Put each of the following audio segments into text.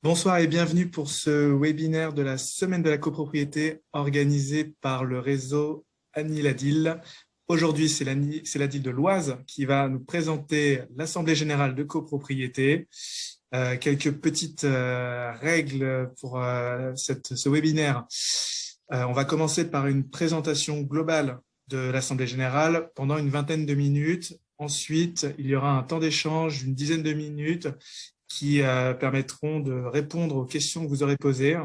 Bonsoir et bienvenue pour ce webinaire de la Semaine de la copropriété organisé par le réseau Annie Ladille. Aujourd'hui, c'est l'Adille de l'Oise qui va nous présenter l'Assemblée générale de copropriété. Quelques petites règles pour ce webinaire. On va commencer par une présentation globale de l'Assemblée générale pendant une vingtaine de minutes. Ensuite, il y aura un temps d'échange d'une dizaine de minutes qui permettront de répondre aux questions que vous aurez posées.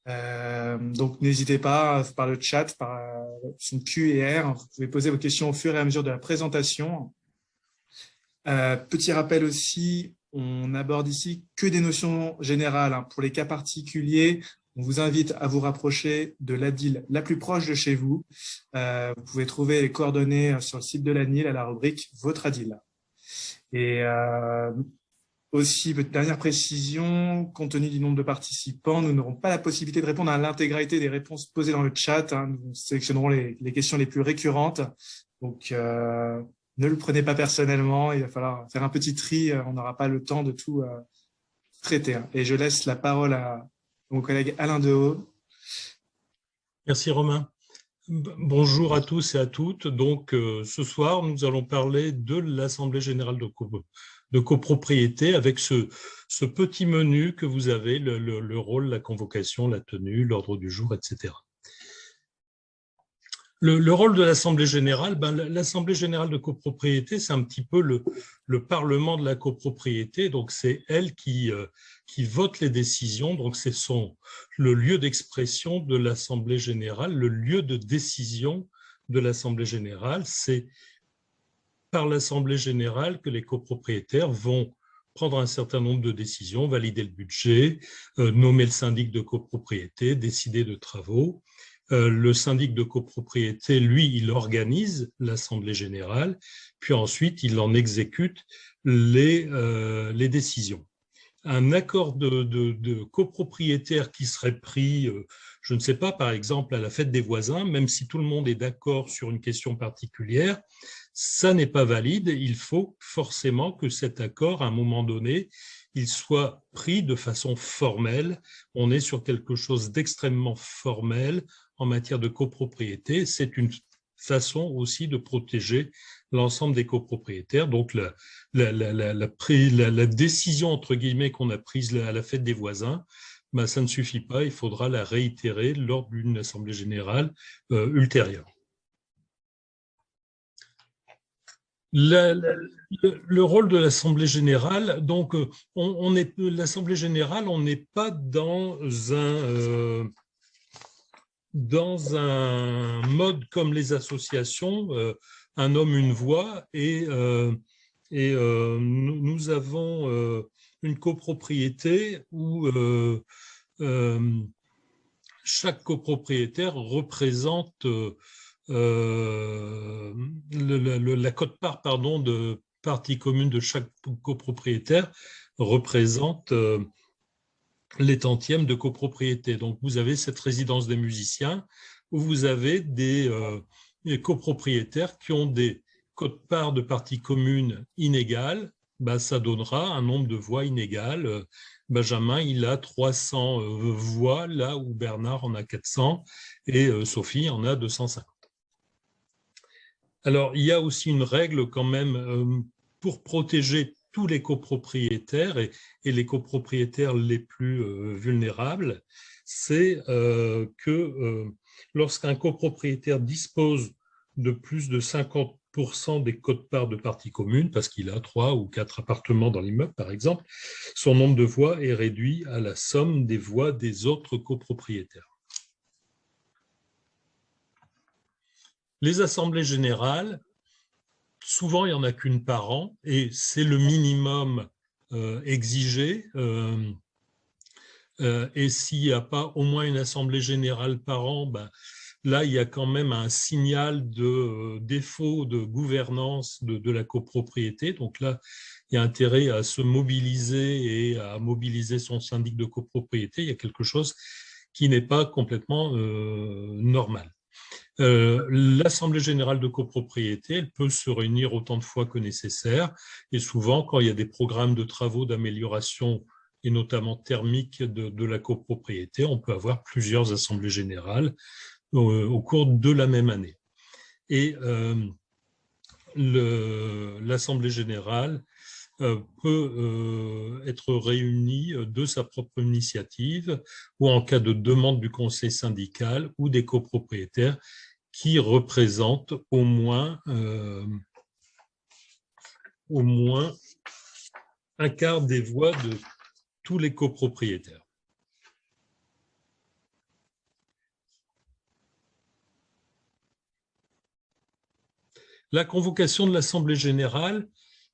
Donc, n'hésitez pas par le chat, par son Q et R. Vous pouvez poser vos questions au fur et à mesure de la présentation. Petit rappel aussi, on n'aborde ici que des notions générales. Pour les cas particuliers, on vous invite à vous rapprocher de l'ADIL la plus proche de chez vous. Vous pouvez trouver les coordonnées sur le site de l'ANIL à la rubrique « Votre ADIL ». Et aussi, dernière précision, compte tenu du nombre de participants, nous n'aurons pas la possibilité de répondre à l'intégralité des réponses posées dans le chat. Nous sélectionnerons les questions les plus récurrentes. Donc, ne le prenez pas personnellement. Il va falloir faire un petit tri. On n'aura pas le temps de tout traiter. Et je laisse la parole à mon collègue Alain Dehaut. Merci Romain. Bonjour à tous et à toutes. Donc, ce soir, nous allons parler de l'Assemblée générale de copropriété avec ce petit menu que vous avez, le rôle, la convocation, la tenue, l'ordre du jour, etc. Le rôle de l'Assemblée générale, l'Assemblée générale de copropriété, c'est un petit peu le Parlement de la copropriété. Donc, c'est elle qui vote les décisions. Donc, c'est le lieu d'expression de l'Assemblée générale, le lieu de décision de l'Assemblée générale. C'est par l'Assemblée générale que les copropriétaires vont prendre un certain nombre de décisions, valider le budget, nommer le syndic de copropriété, décider de travaux. Le syndic de copropriété, lui, il organise l'Assemblée générale, puis ensuite, il en exécute les décisions. Un accord de copropriétaire qui serait pris, je ne sais pas, par exemple, à la fête des voisins, même si tout le monde est d'accord sur une question particulière, ça n'est pas valide. Il faut forcément que cet accord, à un moment donné, il soit pris de façon formelle. On est sur quelque chose d'extrêmement formel en matière de copropriété. C'est une façon aussi de protéger l'ensemble des copropriétaires. Donc, la décision, entre guillemets, qu'on a prise à la fête des voisins, ça ne suffit pas. Il faudra la réitérer lors d'une assemblée générale ultérieure. Le rôle de l'Assemblée générale, donc l'Assemblée générale, on n'est pas dans un mode comme les associations, un homme, une voix, et nous avons une copropriété où chaque copropriétaire représente la quote-part de partie commune de chaque copropriétaire représente les tantièmes de copropriété. Donc, vous avez cette résidence des musiciens où vous avez des copropriétaires qui ont des quote-parts de partie commune inégales. Ça donnera un nombre de voix inégal. Benjamin, il a 300 voix, là où Bernard en a 400 et Sophie en a 250. Alors, il y a aussi une règle quand même pour protéger tous les copropriétaires et les copropriétaires les plus vulnérables, c'est que lorsqu'un copropriétaire dispose de plus de 50% des quote-parts de partie commune, parce qu'il a 3 ou 4 appartements dans l'immeuble, par exemple, son nombre de voix est réduit à la somme des voix des autres copropriétaires. Les assemblées générales, souvent, il n'y en a qu'une par an et c'est le minimum exigé. Et s'il n'y a pas au moins une assemblée générale par an, là, il y a quand même un signal de défaut de gouvernance de la copropriété. Donc là, il y a intérêt à se mobiliser et à mobiliser son syndic de copropriété. Il y a quelque chose qui n'est pas complètement normal. L'Assemblée générale de copropriété, elle peut se réunir autant de fois que nécessaire et souvent quand il y a des programmes de travaux d'amélioration et notamment thermique de la copropriété, on peut avoir plusieurs assemblées générales au cours de la même année. Et l'assemblée générale peut être réunie de sa propre initiative ou en cas de demande du conseil syndical ou des copropriétaires qui représentent au moins un quart des voix de tous les copropriétaires. La convocation de l'Assemblée générale,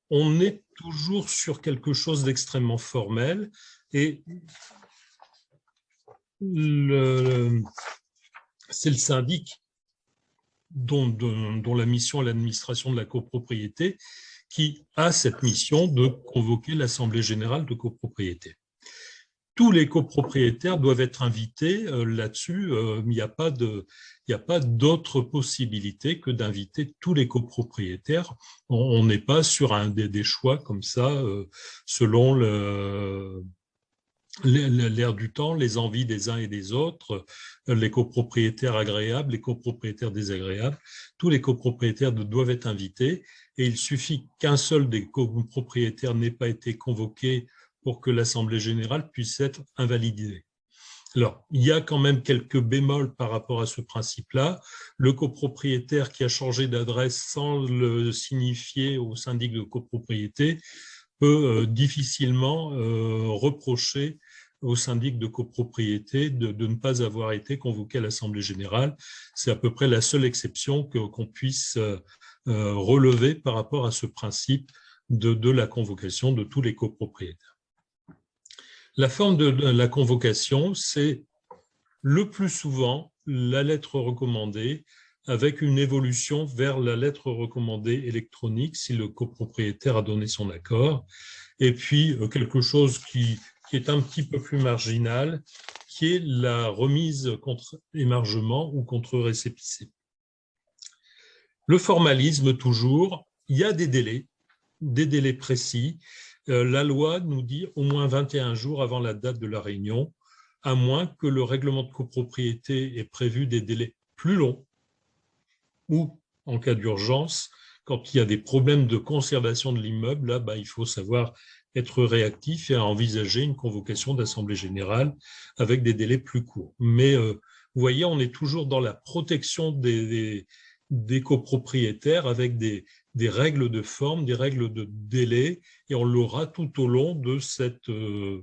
on est toujours sur quelque chose d'extrêmement formel et c'est le syndic dont la mission est l'administration de la copropriété qui a cette mission de convoquer l'Assemblée générale de copropriété. Tous les copropriétaires doivent être invités là-dessus. Il n'y a pas d'autre possibilité que d'inviter tous les copropriétaires. On n'est pas sur des choix comme ça, selon l'air du temps, les envies des uns et des autres, les copropriétaires agréables, les copropriétaires désagréables. Tous les copropriétaires doivent être invités et il suffit qu'un seul des copropriétaires n'ait pas été convoqué pour que l'Assemblée générale puisse être invalidée. Alors, il y a quand même quelques bémols par rapport à ce principe-là. Le copropriétaire qui a changé d'adresse sans le signifier au syndic de copropriété peut difficilement reprocher au syndic de copropriété de ne pas avoir été convoqué à l'Assemblée générale. C'est à peu près la seule exception qu'on puisse relever par rapport à ce principe de la convocation de tous les copropriétaires. La forme de la convocation, c'est le plus souvent la lettre recommandée avec une évolution vers la lettre recommandée électronique si le copropriétaire a donné son accord, et puis quelque chose qui est un petit peu plus marginal, qui est la remise contre émargement ou contre récépissé. Le formalisme, toujours, il y a des délais précis. La loi nous dit au moins 21 jours avant la date de la réunion, à moins que le règlement de copropriété ait prévu des délais plus longs ou, en cas d'urgence, quand il y a des problèmes de conservation de l'immeuble, là, il faut savoir être réactif et envisager une convocation d'assemblée générale avec des délais plus courts. Mais vous voyez, on est toujours dans la protection des copropriétaires avec des règles de forme, des règles de délai, et on l'aura tout au long de cette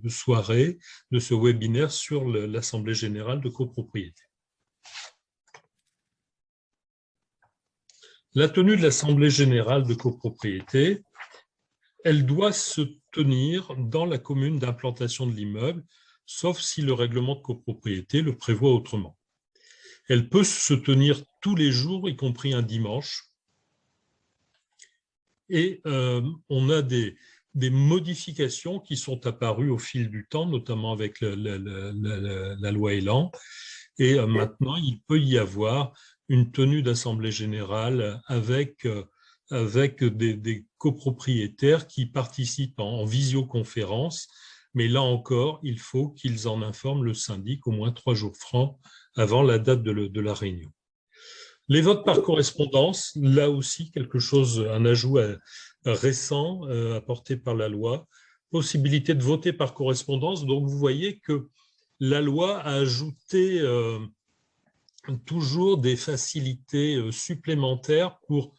soirée, de ce webinaire sur l'Assemblée générale de copropriété. La tenue de l'Assemblée générale de copropriété, elle doit se tenir dans la commune d'implantation de l'immeuble, sauf si le règlement de copropriété le prévoit autrement. Elle peut se tenir tous les jours, y compris un dimanche. Et on a des modifications qui sont apparues au fil du temps, notamment avec la loi Elan. Et maintenant, il peut y avoir une tenue d'assemblée générale avec des copropriétaires qui participent en visioconférence. Mais là encore, il faut qu'ils en informent le syndic au moins 3 jours francs avant la date de la réunion. Les votes par correspondance, là aussi un ajout récent apporté par la loi, possibilité de voter par correspondance. Donc vous voyez que la loi a ajouté toujours des facilités supplémentaires pour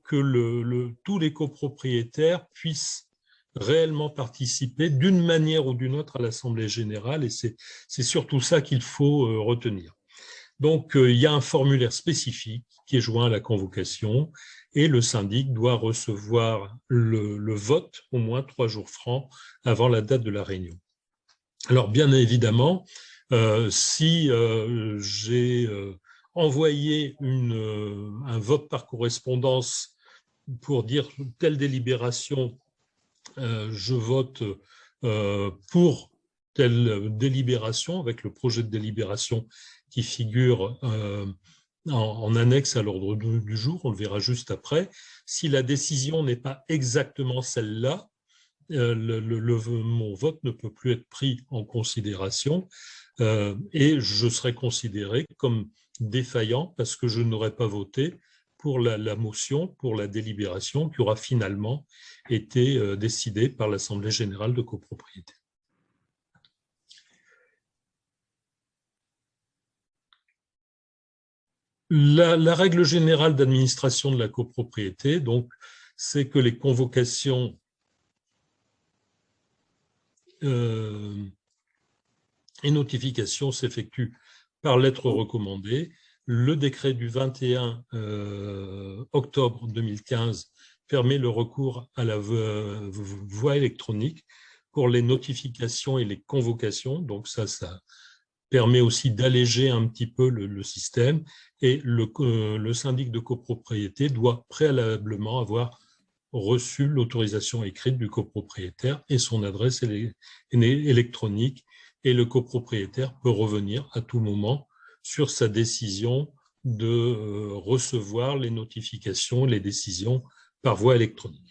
que tous les copropriétaires puissent réellement participer d'une manière ou d'une autre à l'Assemblée générale, et c'est surtout ça qu'il faut retenir. Donc, il y a un formulaire spécifique qui est joint à la convocation et le syndic doit recevoir le vote au moins 3 jours francs avant la date de la réunion. Alors, bien évidemment, si j'ai envoyé un vote par correspondance pour dire telle délibération, je vote pour telle délibération avec le projet de délibération qui figure en annexe à l'ordre du jour, on le verra juste après. Si la décision n'est pas exactement celle-là, mon vote ne peut plus être pris en considération et je serai considéré comme défaillant parce que je n'aurai pas voté pour la motion, pour la délibération qui aura finalement été décidée par l'Assemblée générale de copropriété. La règle générale d'administration de la copropriété, donc, c'est que les convocations et notifications s'effectuent par lettre recommandée. Le décret du 21 octobre 2015 permet le recours à la voie électronique pour les notifications et les convocations. Donc ça permet aussi d'alléger un petit peu le système. Et le syndic de copropriété doit préalablement avoir reçu l'autorisation écrite du copropriétaire et son adresse électronique. Et le copropriétaire peut revenir à tout moment sur sa décision de recevoir les notifications, les décisions par voie électronique.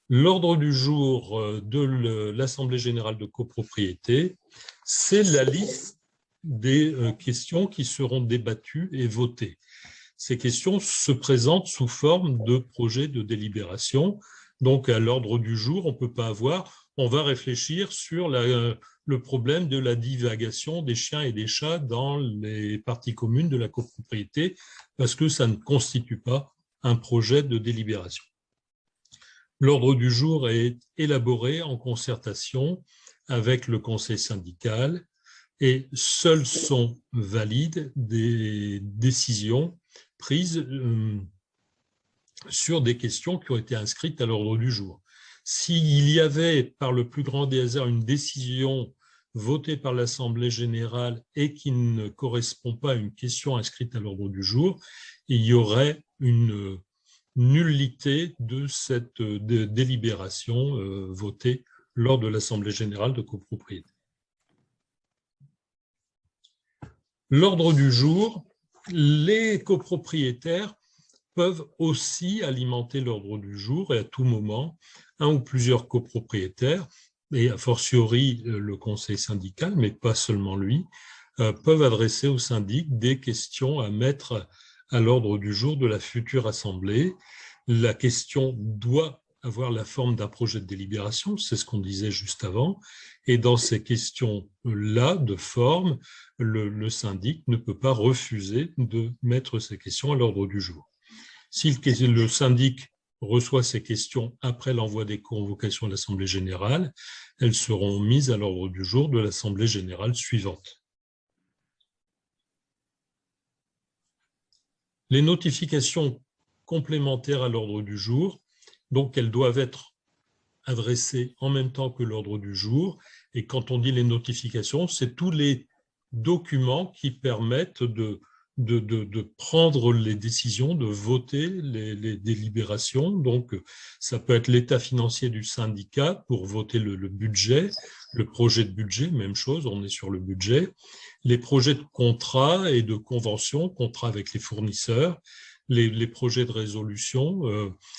L'ordre du jour de l'Assemblée générale de copropriété, c'est la liste des questions qui seront débattues et votées. Ces questions se présentent sous forme de projet de délibération. Donc, à l'ordre du jour, on va réfléchir sur le problème de la divagation des chiens et des chats dans les parties communes de la copropriété, parce que ça ne constitue pas un projet de délibération. L'ordre du jour est élaboré en concertation avec le conseil syndical et seules sont valides des décisions prises sur des questions qui ont été inscrites à l'ordre du jour. S'il y avait, par le plus grand des hasards, une décision votée par l'Assemblée générale et qui ne correspond pas à une question inscrite à l'ordre du jour, il y aurait une nullité de cette délibération votée lors de l'Assemblée générale de copropriété. L'ordre du jour, les copropriétaires peuvent aussi alimenter l'ordre du jour et à tout moment, un ou plusieurs copropriétaires, et a fortiori le conseil syndical, mais pas seulement lui, peuvent adresser au syndic des questions à mettre à l'ordre du jour de la future assemblée. La question doit avoir la forme d'un projet de délibération, c'est ce qu'on disait juste avant, et dans ces questions-là de forme, le syndic ne peut pas refuser de mettre ces questions à l'ordre du jour. Si le syndic reçoit ces questions après l'envoi des convocations à l'Assemblée générale, elles seront mises à l'ordre du jour de l'Assemblée générale suivante. Les notifications complémentaires à l'ordre du jour, donc elles doivent être adressées en même temps que l'ordre du jour. Et quand on dit les notifications, c'est tous les documents qui permettent de prendre les décisions, de voter les délibérations. Donc, ça peut être l'état financier du syndicat pour voter le budget, le projet de budget, même chose, on est sur le budget, les projets de contrat et de convention, contrat avec les fournisseurs, les projets de résolution.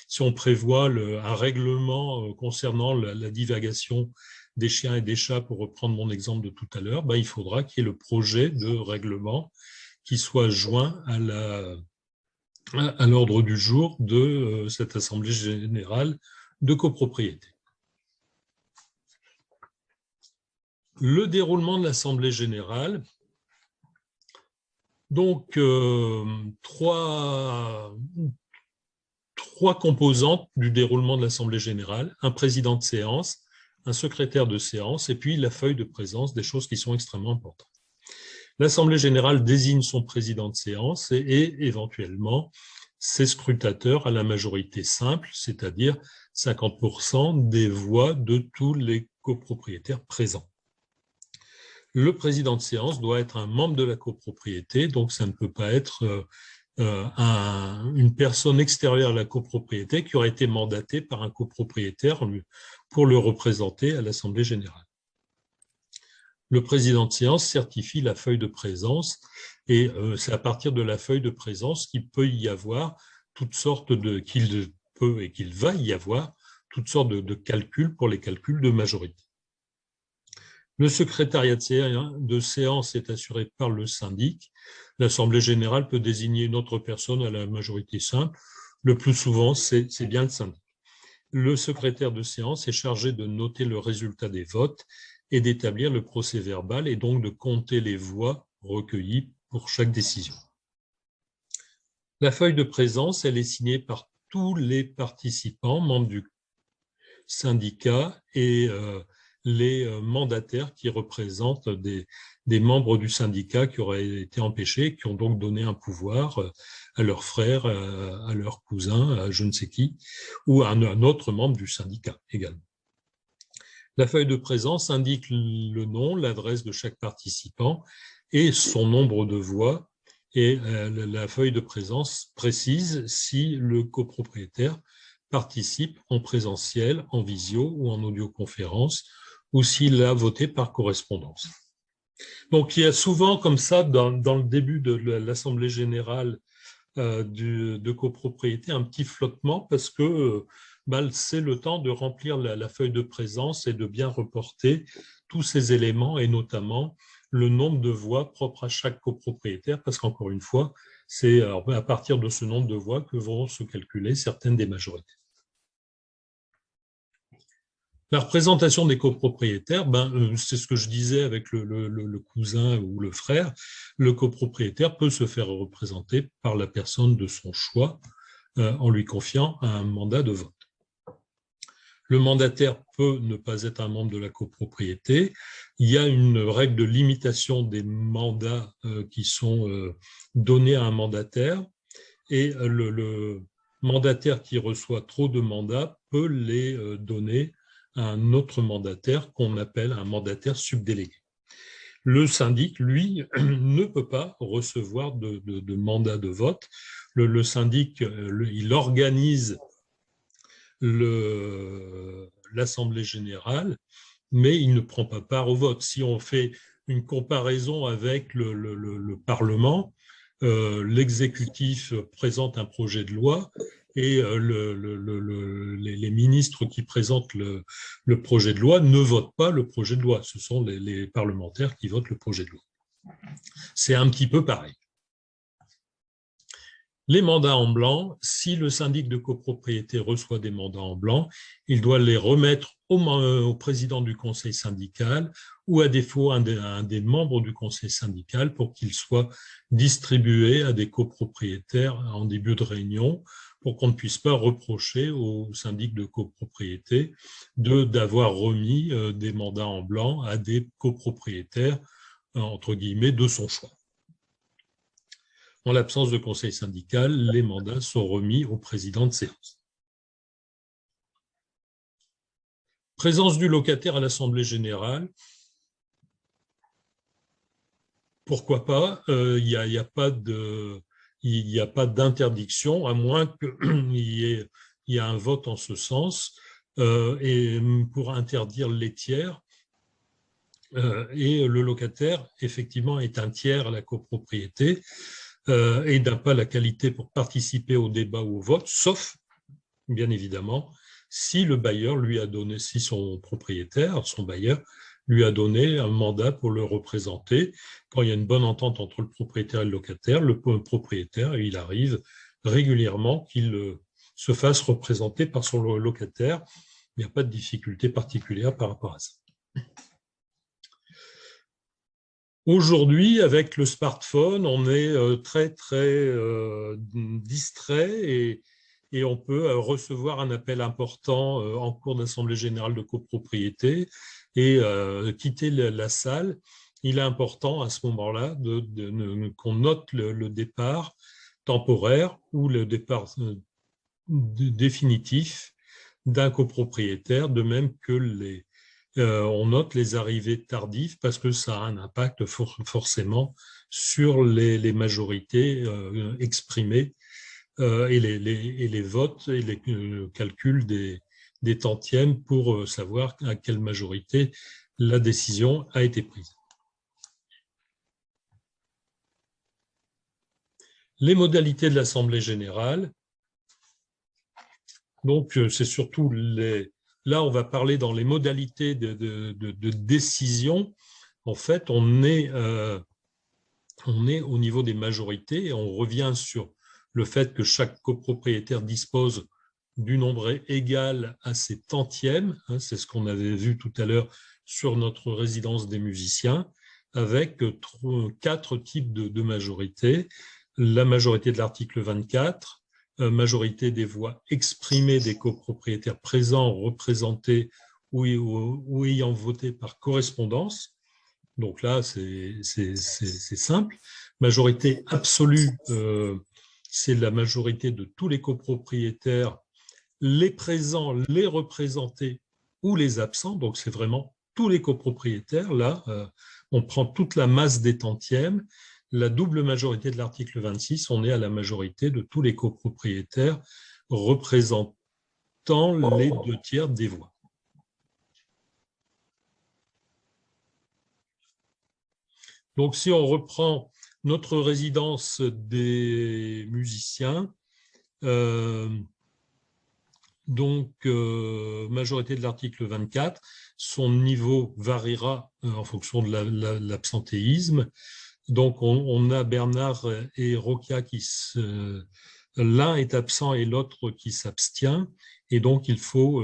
Si on prévoit un règlement concernant la divagation des chiens et des chats, pour reprendre mon exemple de tout à l'heure, il faudra qu'il y ait le projet de règlement qui soit joint à l'ordre du jour de cette Assemblée générale de copropriété. Le déroulement de l'Assemblée générale, donc trois composantes du déroulement de l'Assemblée générale, un président de séance, un secrétaire de séance et puis la feuille de présence, des choses qui sont extrêmement importantes. L'Assemblée générale désigne son président de séance et éventuellement ses scrutateurs à la majorité simple, c'est-à-dire 50% des voix de tous les copropriétaires présents. Le président de séance doit être un membre de la copropriété, donc ça ne peut pas être une personne extérieure à la copropriété qui aurait été mandatée par un copropriétaire pour le représenter à l'Assemblée générale. Le président de séance certifie la feuille de présence et c'est à partir de la feuille de présence qu'il peut y avoir toutes sortes qu'il peut et qu'il va y avoir toutes sortes de calculs pour les calculs de majorité. Le secrétariat de séance est assuré par le syndic. L'Assemblée générale peut désigner une autre personne à la majorité simple. Le plus souvent, c'est bien le syndic. Le secrétaire de séance est chargé de noter le résultat des votes et d'établir le procès-verbal et donc de compter les voix recueillies pour chaque décision. La feuille de présence, elle est signée par tous les participants, membres du syndicat et les mandataires qui représentent des membres du syndicat qui auraient été empêchés, qui ont donc donné un pouvoir à leurs frères, à leurs cousins, à je ne sais qui, ou à un autre membre du syndicat également. La feuille de présence indique le nom, l'adresse de chaque participant et son nombre de voix. Et la feuille de présence précise si le copropriétaire participe en présentiel, en visio ou en audioconférence, ou s'il a voté par correspondance. Donc, il y a souvent comme ça, dans le début de l'Assemblée générale de copropriété, un petit flottement parce que c'est le temps de remplir la feuille de présence et de bien reporter tous ces éléments et notamment le nombre de voix propres à chaque copropriétaire parce qu'encore une fois, c'est à partir de ce nombre de voix que vont se calculer certaines des majorités. La représentation des copropriétaires, c'est ce que je disais avec le cousin ou le frère. Le copropriétaire peut se faire représenter par la personne de son choix en lui confiant un mandat de vote. Le mandataire peut ne pas être un membre de la copropriété. Il y a une règle de limitation des mandats qui sont donnés à un mandataire et le mandataire qui reçoit trop de mandats peut les donner à un autre mandataire qu'on appelle un mandataire subdélégué. Le syndic, lui, ne peut pas recevoir de mandat de vote. Le syndic, il organise l'Assemblée générale, mais il ne prend pas part au vote. Si on fait une comparaison avec le Parlement, l'exécutif présente un projet de loi et les ministres qui présentent le projet de loi ne votent pas le projet de loi. Ce sont les parlementaires qui votent le projet de loi. C'est un petit peu pareil. Les mandats en blanc, si le syndic de copropriété reçoit des mandats en blanc, il doit les remettre au président du conseil syndical ou à défaut un des membres du conseil syndical pour qu'ils soient distribués à des copropriétaires en début de réunion pour qu'on ne puisse pas reprocher au syndic de copropriété d'avoir remis des mandats en blanc à des copropriétaires, entre guillemets, de son choix. En l'absence de conseil syndical, les mandats sont remis au président de séance. Présence du locataire à l'Assemblée générale. Pourquoi pas? Il n'y a pas d'interdiction, à moins qu'il y ait un vote en ce sens, et pour interdire les tiers. Et le locataire, effectivement, est un tiers à la copropriété et n'a pas la qualité pour participer au débat ou au vote, sauf, bien évidemment, si le bailleur lui a donné, si son propriétaire, son bailleur, lui a donné un mandat pour le représenter. Quand il y a une bonne entente entre le propriétaire et le propriétaire, il arrive régulièrement qu'il se fasse représenter par son locataire. Il n'y a pas de difficulté particulière par rapport à ça. Aujourd'hui, avec le smartphone, on est très distrait et on peut recevoir un appel important en cours d'assemblée générale de copropriété et quitter la salle. Il est important à ce moment-là qu'on note le départ temporaire ou le départ définitif d'un copropriétaire, de même que on note les arrivées tardives parce que ça a un impact forcément sur les majorités exprimées et les votes et les calculs des tantièmes pour savoir à quelle majorité la décision a été prise. Les modalités de l'Assemblée générale. Donc, c'est surtout là, on va parler dans les modalités de décision. En fait, on est au niveau des majorités et on revient sur le fait que chaque copropriétaire dispose du nombre égal à ses tantièmes. C'est ce qu'on avait vu tout à l'heure sur notre résidence des musiciens, avec 4 types de majorités. La majorité de l'article 24, majorité des voix exprimées des copropriétaires présents, représentés ou ayant voté par correspondance. Donc là, c'est simple. Majorité absolue, c'est la majorité de tous les copropriétaires, les présents, les représentés ou les absents. Donc c'est vraiment tous les copropriétaires. Là, on prend toute la masse des tantièmes. La double majorité de l'article 26, on est à la majorité de tous les copropriétaires représentant les 2/3 des voix. Donc, si on reprend notre résidence des musiciens, majorité de l'article 24, son niveau variera en fonction de l'absentéisme. Donc, on a Bernard et Rokia l'un est absent et l'autre qui s'abstient. Et donc, il faut,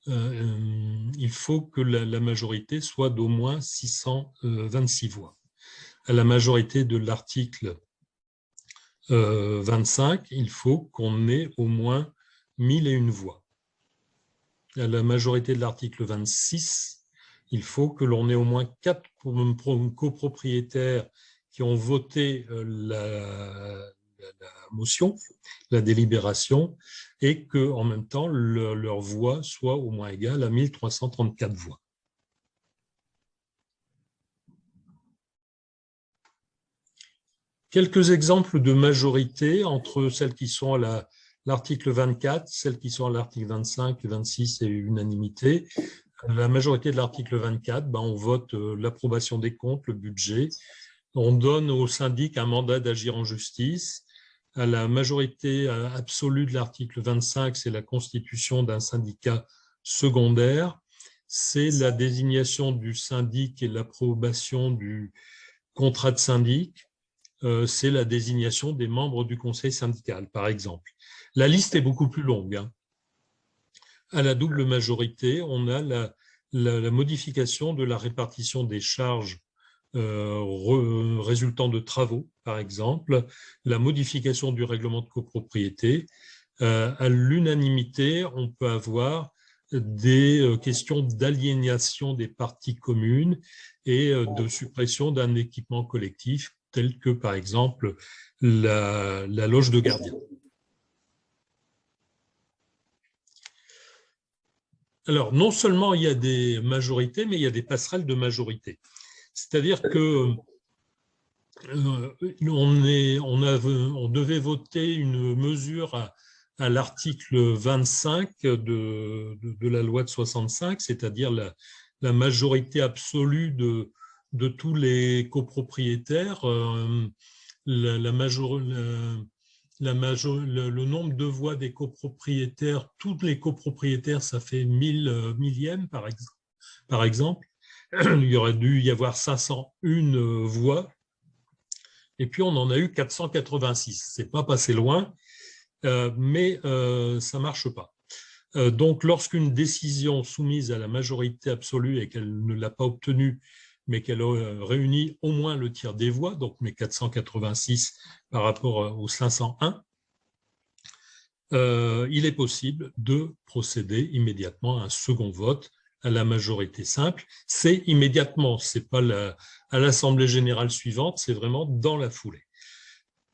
il faut que la majorité soit d'au moins 626 voix. À la majorité de l'article 25, il faut qu'on ait au moins 1001 voix. À la majorité de l'article 26, il faut que l'on ait au moins 4 copropriétaires qui ont voté la motion, la délibération, et qu'en même temps, leur voix soit au moins égale à 1334 voix. Quelques exemples de majorité entre celles qui sont à l'article 24, celles qui sont à l'article 25, 26 et unanimité. La majorité de l'article 24, on vote l'approbation des comptes, le budget. On donne au syndic un mandat d'agir en justice. À la majorité absolue de l'article 25, c'est la constitution d'un syndicat secondaire. C'est la désignation du syndic et l'approbation du contrat de syndic. C'est la désignation des membres du conseil syndical, par exemple. La liste est beaucoup plus longue. À la double majorité, on a la modification de la répartition des charges résultant de travaux, par exemple, la modification du règlement de copropriété. À l'unanimité, on peut avoir des questions d'aliénation des parties communes et de suppression d'un équipement collectif, tel que, par exemple, la loge de gardien. Alors, non seulement il y a des majorités, mais il y a des passerelles de majorité. C'est-à-dire que on devait voter une mesure à l'article 25 de la loi de 65, c'est-à-dire la majorité absolue de tous les copropriétaires, le nombre de voix des copropriétaires, tous les copropriétaires, ça fait 1000 millièmes, par exemple. Il y aurait dû y avoir 501 voix, et puis on en a eu 486. C'est pas passé loin, mais ça marche pas. Donc, lorsqu'une décision soumise à la majorité absolue et qu'elle ne l'a pas obtenue, mais qu'elle réunit au moins le tiers des voix, donc mes 486 par rapport aux 501, il est possible de procéder immédiatement à un second vote à la majorité simple. C'est immédiatement, c'est pas à l'Assemblée générale suivante, c'est vraiment dans la foulée.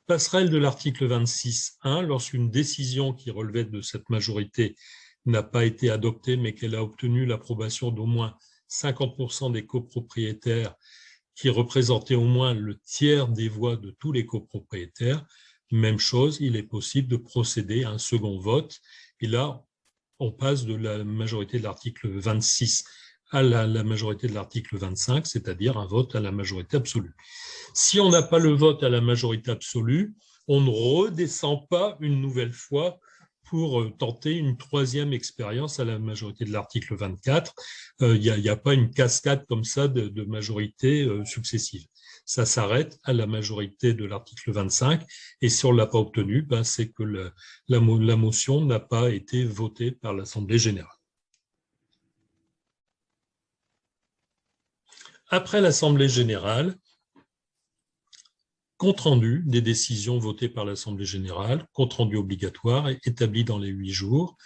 Passerelle de l'article 26.1, lorsqu'une décision qui relevait de cette majorité n'a pas été adoptée, mais qu'elle a obtenu l'approbation d'au moins 50% des copropriétaires qui représentaient au moins le tiers des voix de tous les copropriétaires. Même chose, il est possible de procéder à un second vote. Et là, on passe de la majorité de l'article 26 à la majorité de l'article 25, c'est-à-dire un vote à la majorité absolue. Si on n'a pas le vote à la majorité absolue, on ne redescend pas une nouvelle fois pour tenter une troisième expérience à la majorité de l'article 24. Il n'y a pas une cascade comme ça de majorités successives. Ça s'arrête à la majorité de l'article 25, et si on ne l'a pas obtenu, c'est que la motion n'a pas été votée par l'Assemblée générale. Après l'Assemblée générale, compte-rendu des décisions votées par l'Assemblée générale, compte-rendu obligatoire établi dans les 8 jours,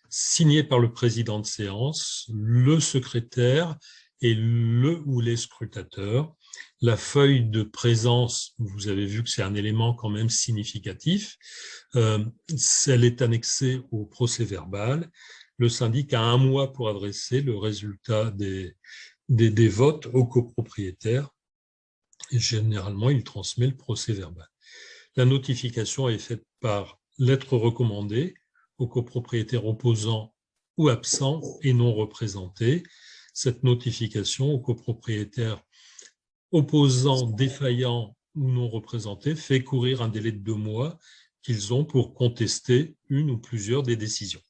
signé par le président de séance, le secrétaire et le ou les scrutateurs. La feuille de présence, vous avez vu que c'est un élément quand même significatif, elle est annexée au procès-verbal. Le syndic a 1 mois pour adresser le résultat des votes aux copropriétaires. Et généralement, il transmet le procès-verbal. La notification est faite par lettre recommandée aux copropriétaires opposants ou absents et non représentés. Cette notification aux copropriétaires opposants, défaillants ou non représentés fait courir un délai de 2 mois qu'ils ont pour contester une ou plusieurs des décisions.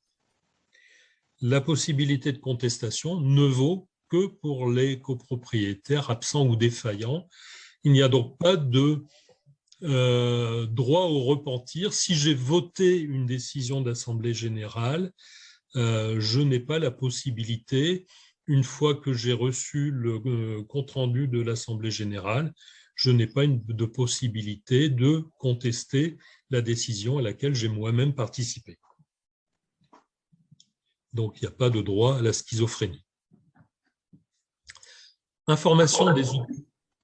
La possibilité de contestation ne vaut que pour les copropriétaires absents ou défaillants. Il n'y a donc pas de droit au repentir. Si j'ai voté une décision d'Assemblée générale, je n'ai pas la possibilité, une fois que j'ai reçu le compte-rendu de l'Assemblée générale, je n'ai pas de possibilité de contester la décision à laquelle j'ai moi-même participé. Donc, il n'y a pas de droit à la schizophrénie.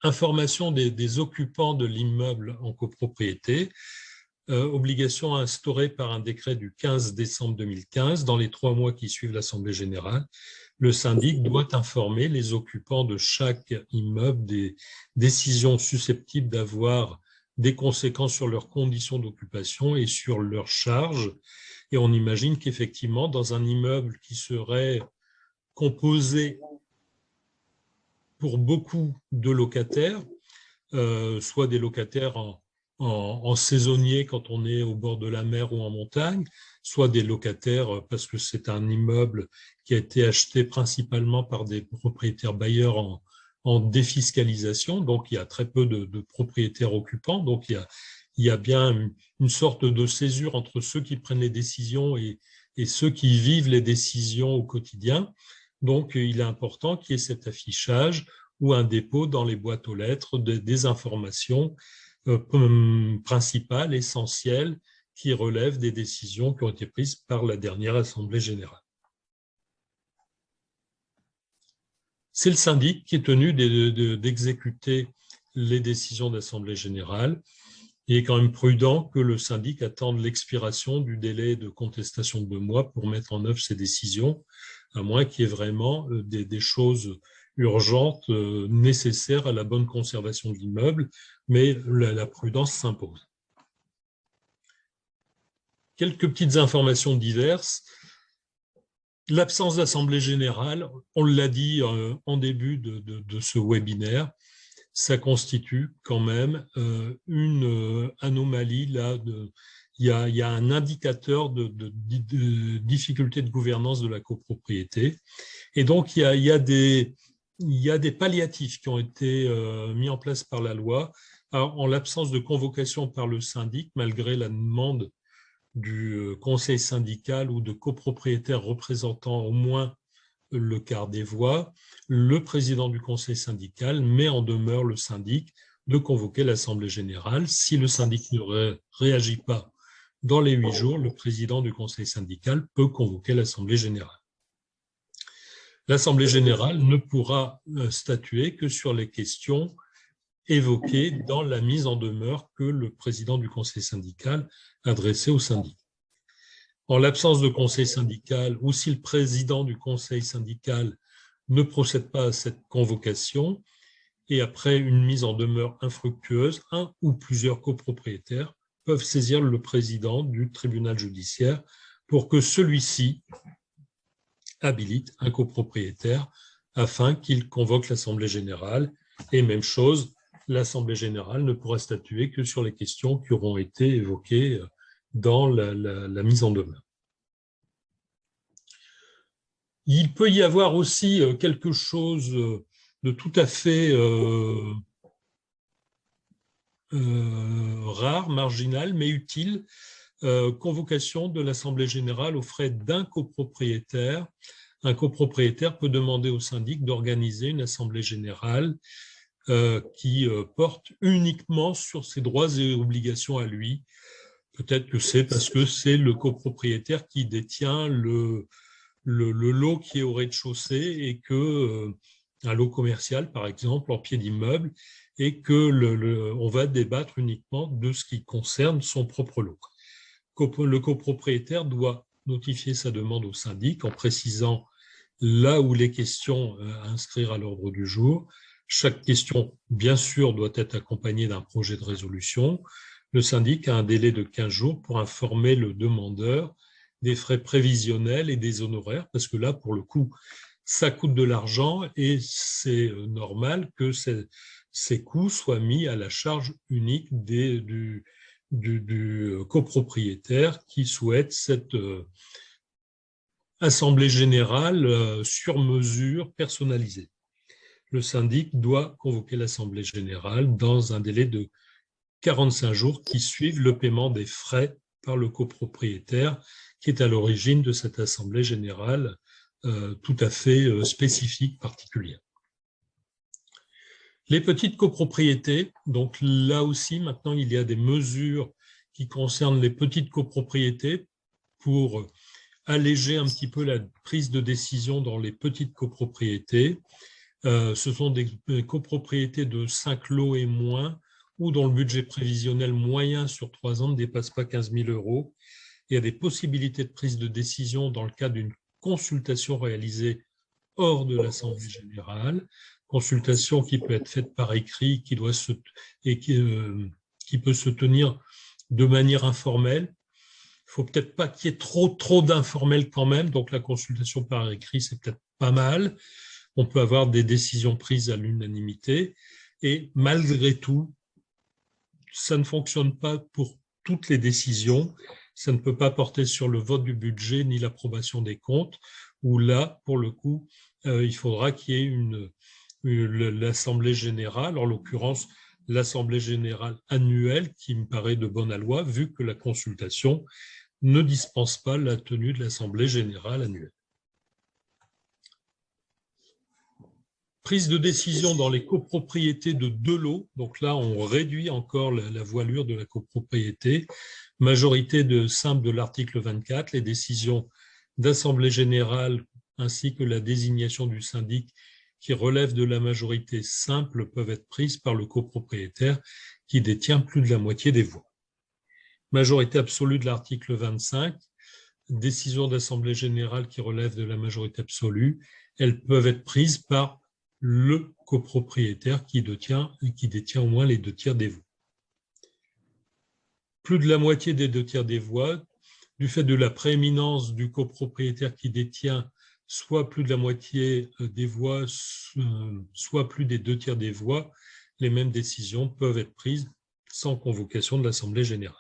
Information des occupants de l'immeuble en copropriété, obligation instaurée par un décret du 15 décembre 2015. Dans les 3 mois qui suivent l'Assemblée générale, le syndic doit informer les occupants de chaque immeuble des décisions susceptibles d'avoir des conséquences sur leurs conditions d'occupation et sur leurs charges. Et on imagine qu'effectivement, dans un immeuble qui serait composé pour beaucoup de locataires, soit des locataires en saisonnier quand on est au bord de la mer ou en montagne, soit des locataires parce que c'est un immeuble qui a été acheté principalement par des propriétaires bailleurs en défiscalisation, donc il y a très peu de propriétaires occupants, donc il y a bien une sorte de césure entre ceux qui prennent les décisions et ceux qui vivent les décisions au quotidien. Donc, il est important qu'il y ait cet affichage ou un dépôt dans les boîtes aux lettres des informations principales, essentielles, qui relèvent des décisions qui ont été prises par la dernière Assemblée générale. C'est le syndic qui est tenu d'exécuter les décisions d'Assemblée générale. Il est quand même prudent que le syndic attende l'expiration du délai de contestation de 2 mois pour mettre en œuvre ses décisions, à moins qu'il y ait vraiment des choses urgentes nécessaires à la bonne conservation de l'immeuble, mais la prudence s'impose. Quelques petites informations diverses. L'absence d'Assemblée générale, on l'a dit en début de ce webinaire, ça constitue quand même une anomalie. Là, il y a un indicateur de difficulté de gouvernance de la copropriété. Et donc, il y a des palliatifs qui ont été mis en place par la loi. Alors, en l'absence de convocation par le syndic, malgré la demande du conseil syndical ou de copropriétaires représentant au moins le quart des voix, le président du conseil syndical met en demeure le syndic de convoquer l'Assemblée générale. Si le syndic ne réagit pas dans les 8 jours, le président du conseil syndical peut convoquer l'Assemblée générale. L'Assemblée générale ne pourra statuer que sur les questions évoquées dans la mise en demeure que le président du conseil syndical a adressée au syndic. En l'absence de conseil syndical ou si le président du conseil syndical ne procède pas à cette convocation et après une mise en demeure infructueuse, un ou plusieurs copropriétaires peuvent saisir le président du tribunal judiciaire pour que celui-ci habilite un copropriétaire afin qu'il convoque l'Assemblée générale. Et même chose l'Assemblée générale ne pourra statuer que sur les questions qui auront été évoquées dans la mise en demeure. Il peut y avoir aussi quelque chose de tout à fait rare, marginal, mais utile, convocation de l'Assemblée générale aux frais d'un copropriétaire. Un copropriétaire peut demander au syndic d'organiser une assemblée générale qui porte uniquement sur ses droits et obligations à lui. Peut-être que c'est parce que c'est le copropriétaire qui détient le lot qui est au rez-de-chaussée et que un lot commercial, par exemple, en pied d'immeuble, et que on va débattre uniquement de ce qui concerne son propre lot. Le copropriétaire doit notifier sa demande au syndic en précisant là où les questions à inscrire à l'ordre du jour. Chaque question, bien sûr, doit être accompagnée d'un projet de résolution. Le syndic a un délai de 15 jours pour informer le demandeur des frais prévisionnels et des honoraires, parce que là, pour le coup, ça coûte de l'argent et c'est normal que ces coûts soient mis à la charge unique du copropriétaire qui souhaite cette assemblée générale sur mesure personnalisée. Le syndic doit convoquer l'assemblée générale dans un délai de 45 jours qui suivent le paiement des frais par le copropriétaire qui est à l'origine de cette assemblée générale tout à fait spécifique, particulière. Les petites copropriétés, donc là aussi, maintenant, il y a des mesures qui concernent les petites copropriétés pour alléger un petit peu la prise de décision dans les petites copropriétés. Ce sont des copropriétés de 5 lots et moins, ou dont le budget prévisionnel moyen sur 3 ans ne dépasse pas 15 000 €. Il y a des possibilités de prise de décision dans le cadre d'une consultation réalisée hors de l'Assemblée générale, consultation qui peut être faite par écrit qui peut se tenir de manière informelle. Il ne faut peut-être pas qu'il y ait trop d'informel quand même, donc la consultation par écrit, c'est peut-être pas mal. On peut avoir des décisions prises à l'unanimité et malgré tout, ça ne fonctionne pas pour toutes les décisions. Ça ne peut pas porter sur le vote du budget ni l'approbation des comptes, où là, pour le coup, il faudra qu'il y ait l'Assemblée générale, en l'occurrence l'Assemblée générale annuelle, qui me paraît de bonne loi, vu que la consultation ne dispense pas la tenue de l'Assemblée générale annuelle. Prise de décision dans les copropriétés de 2 lots. Donc là, on réduit encore la voilure de la copropriété. Majorité simple de l'article 24, les décisions d'assemblée générale ainsi que la désignation du syndic qui relèvent de la majorité simple peuvent être prises par le copropriétaire qui détient plus de la moitié des voix. Majorité absolue de l'article 25, décisions d'assemblée générale qui relèvent de la majorité absolue, elles peuvent être prises par le copropriétaire qui détient au moins les 2 tiers des voix. Plus de la moitié des 2 tiers des voix, du fait de la prééminence du copropriétaire qui détient soit plus de la moitié des voix, soit plus des 2 tiers des voix, les mêmes décisions peuvent être prises sans convocation de l'Assemblée générale.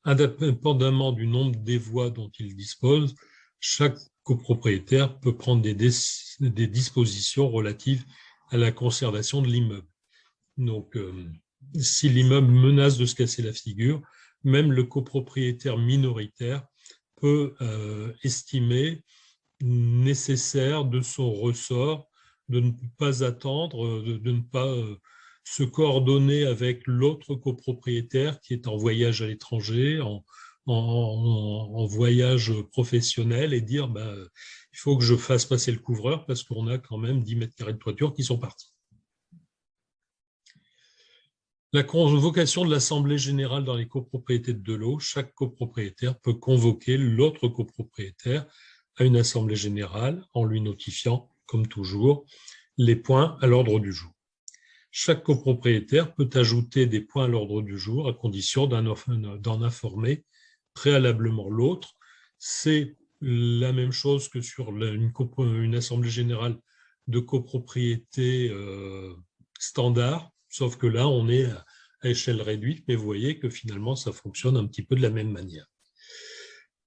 Indépendamment du nombre des voix dont il dispose, chaque copropriétaire peut prendre des dispositions relatives à la conservation de l'immeuble. Donc, si l'immeuble menace de se casser la figure, même le copropriétaire minoritaire peut estimer nécessaire de son ressort de ne pas attendre, de ne pas se coordonner avec l'autre copropriétaire qui est en voyage à l'étranger, en voyage professionnel et dire il faut que je fasse passer le couvreur parce qu'on a quand même 10 mètres carrés de toiture qui sont partis. La convocation de l'Assemblée générale dans les copropriétés de 2 lots, chaque copropriétaire peut convoquer l'autre copropriétaire à une Assemblée générale en lui notifiant, comme toujours, les points à l'ordre du jour. Chaque copropriétaire peut ajouter des points à l'ordre du jour à condition d'en informer préalablement l'autre. C'est la même chose que sur une assemblée générale de copropriété standard, sauf que là, on est à échelle réduite, mais vous voyez que finalement, ça fonctionne un petit peu de la même manière.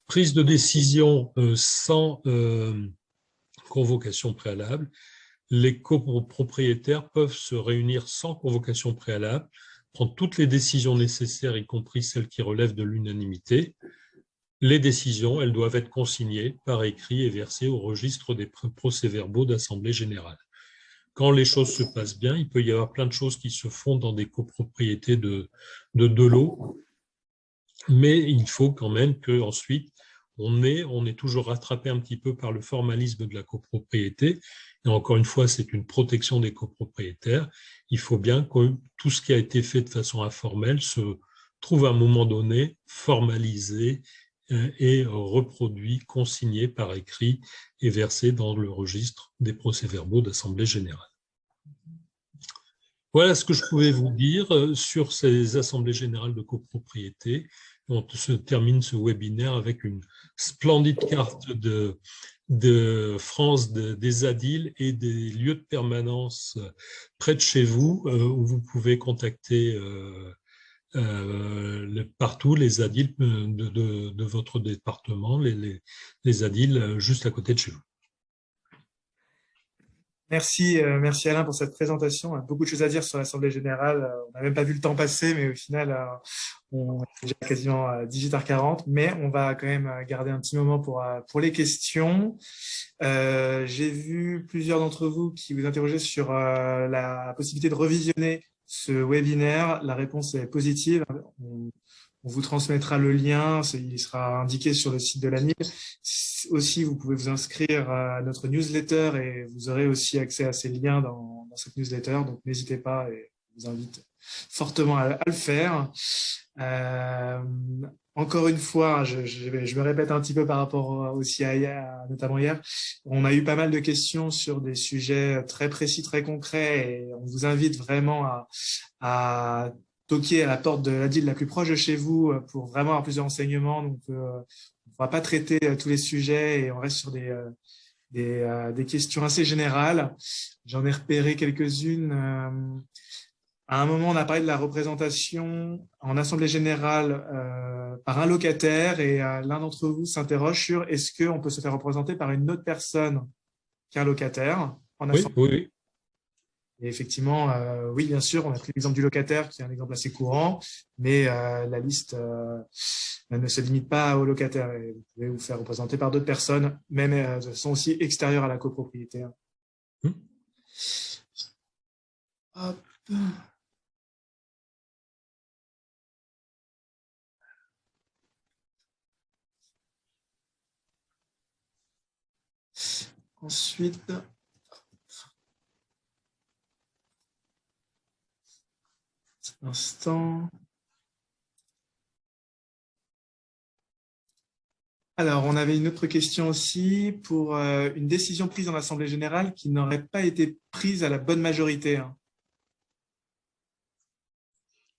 Prise de décision sans convocation préalable. Les copropriétaires peuvent se réunir sans convocation préalable, prendre toutes les décisions nécessaires, y compris celles qui relèvent de l'unanimité. Les décisions, elles doivent être consignées par écrit et versées au registre des procès-verbaux d'assemblée générale. Quand les choses se passent bien, il peut y avoir plein de choses qui se font dans des copropriétés de lots, mais il faut quand même qu'ensuite, on est toujours rattrapé un petit peu par le formalisme de la copropriété. Et encore une fois, c'est une protection des copropriétaires. Il faut bien que tout ce qui a été fait de façon informelle se trouve à un moment donné formalisé et reproduit, consigné par écrit et versé dans le registre des procès-verbaux d'assemblée générale. Voilà ce que je pouvais vous dire sur ces assemblées générales de copropriété. On se termine ce webinaire avec une splendide carte de France des ADIL et des lieux de permanence près de chez vous, où vous pouvez contacter partout les ADIL de votre département, les ADIL juste à côté de chez vous. Merci, merci Alain pour cette présentation. On a beaucoup de choses à dire sur l'Assemblée générale. On n'a même pas vu le temps passer, mais au final, on est déjà quasiment à 18h40. Mais on va quand même garder un petit moment pour les questions. J'ai vu plusieurs d'entre vous qui vous interrogeaient sur la possibilité de revisionner ce webinaire. La réponse est positive. On vous transmettra le lien, il sera indiqué sur le site de l'ANIL. Aussi, vous pouvez vous inscrire à notre newsletter et vous aurez aussi accès à ces liens dans cette newsletter. Donc, n'hésitez pas et je vous invite fortement à le faire. Encore une fois, je me répète un petit peu par rapport aussi à hier, notamment hier. On a eu pas mal de questions sur des sujets très précis, très concrets et on vous invite vraiment à toquer à la porte de l'ADIL la plus proche de chez vous pour vraiment avoir plus de renseignements. Donc, on ne va pas traiter tous les sujets et on reste sur des questions assez générales. J'en ai repéré quelques-unes. À un moment, on a parlé de la représentation en assemblée générale par un locataire et l'un d'entre vous s'interroge sur est-ce qu'on peut se faire représenter par une autre personne qu'un locataire en assemblée. Oui. Et effectivement, oui, bien sûr, on a pris l'exemple du locataire, qui est un exemple assez courant, mais la liste ne se limite pas aux locataires. Et vous pouvez vous faire représenter par d'autres personnes, même sont aussi extérieures à la copropriété. Hop. Ensuite, un instant. Alors, on avait une autre question aussi pour une décision prise en Assemblée générale qui n'aurait pas été prise à la bonne majorité.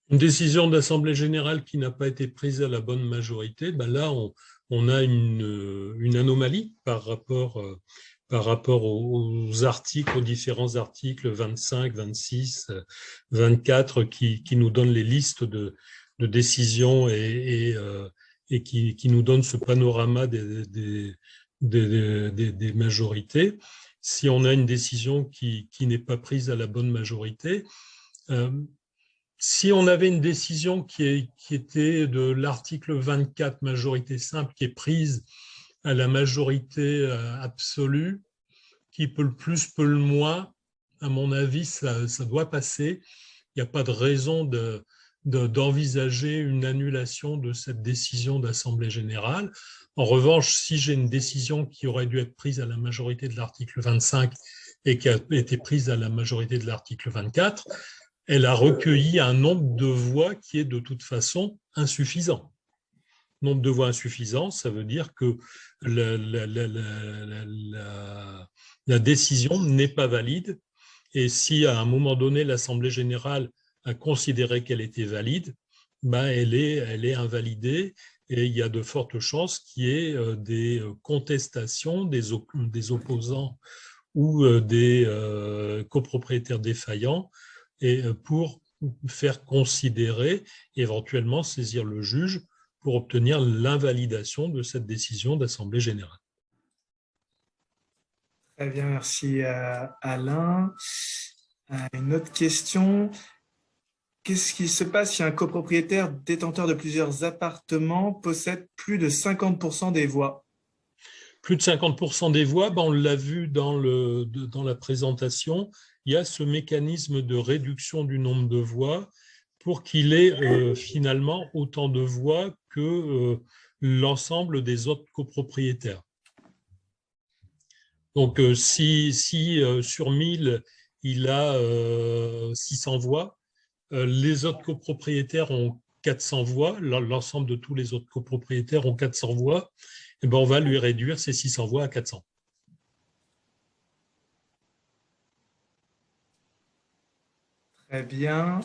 Une décision d'Assemblée générale qui n'a pas été prise à la bonne majorité, ben là, on a une anomalie par rapport aux articles, aux différents articles 25, 26, 24 qui nous donnent les listes de décisions et qui nous donnent ce panorama des majorités. Si on a une décision qui n'est pas prise à la bonne majorité, si on avait une décision qui était de l'article 24, majorité simple, qui est prise à la majorité absolue, qui peut le plus, peut le moins, à mon avis, ça doit passer. Il n'y a pas de raison d'envisager une annulation de cette décision d'Assemblée générale. En revanche, si j'ai une décision qui aurait dû être prise à la majorité de l'article 25 et qui a été prise à la majorité de l'article 24, elle a recueilli un nombre de voix qui est de toute façon insuffisant. Nombre de voix insuffisant, ça veut dire que la décision n'est pas valide. Et si à un moment donné, l'Assemblée générale a considéré qu'elle était valide, ben elle est invalidée et il y a de fortes chances qu'il y ait des contestations des opposants ou des copropriétaires défaillants et pour faire considérer, éventuellement saisir le juge pour obtenir l'invalidation de cette décision d'Assemblée générale. Très bien, merci Alain. Une autre question. Qu'est-ce qui se passe si un copropriétaire détenteur de plusieurs appartements possède plus de 50% des voix? Plus de 50% des voix, on l'a vu dans la présentation, il y a ce mécanisme de réduction du nombre de voix pour qu'il ait finalement autant de voix que l'ensemble des autres copropriétaires. Donc, si sur 1000, il a 600 voix, les autres copropriétaires ont 400 voix, l'ensemble de tous les autres copropriétaires ont 400 voix, et on va lui réduire ces 600 voix à 400. Très bien.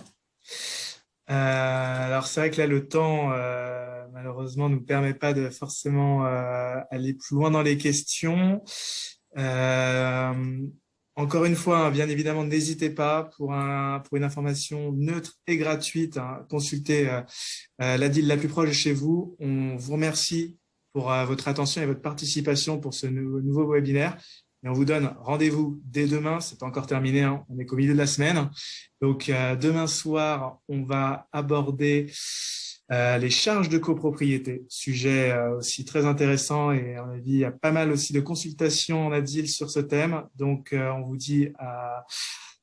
Alors, c'est vrai que là, le temps, malheureusement, ne nous permet pas de forcément aller plus loin dans les questions. Encore une fois, bien évidemment, n'hésitez pas pour une information neutre et gratuite, consultez l'ADIL la plus proche de chez vous. On vous remercie pour votre attention et votre participation pour ce nouveau webinaire. Et on vous donne rendez-vous dès demain. C'est pas encore terminé, on est qu'au milieu de la semaine. Donc, demain soir, on va aborder les charges de copropriété, sujet aussi très intéressant, et à mon avis, il y a pas mal aussi de consultations en ADIL sur ce thème. Donc, on vous dit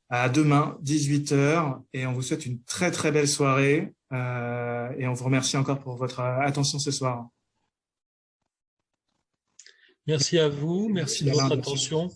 à demain, 18 h, et on vous souhaite une très, très belle soirée. Et on vous remercie encore pour votre attention ce soir. Merci à vous, merci de votre attention.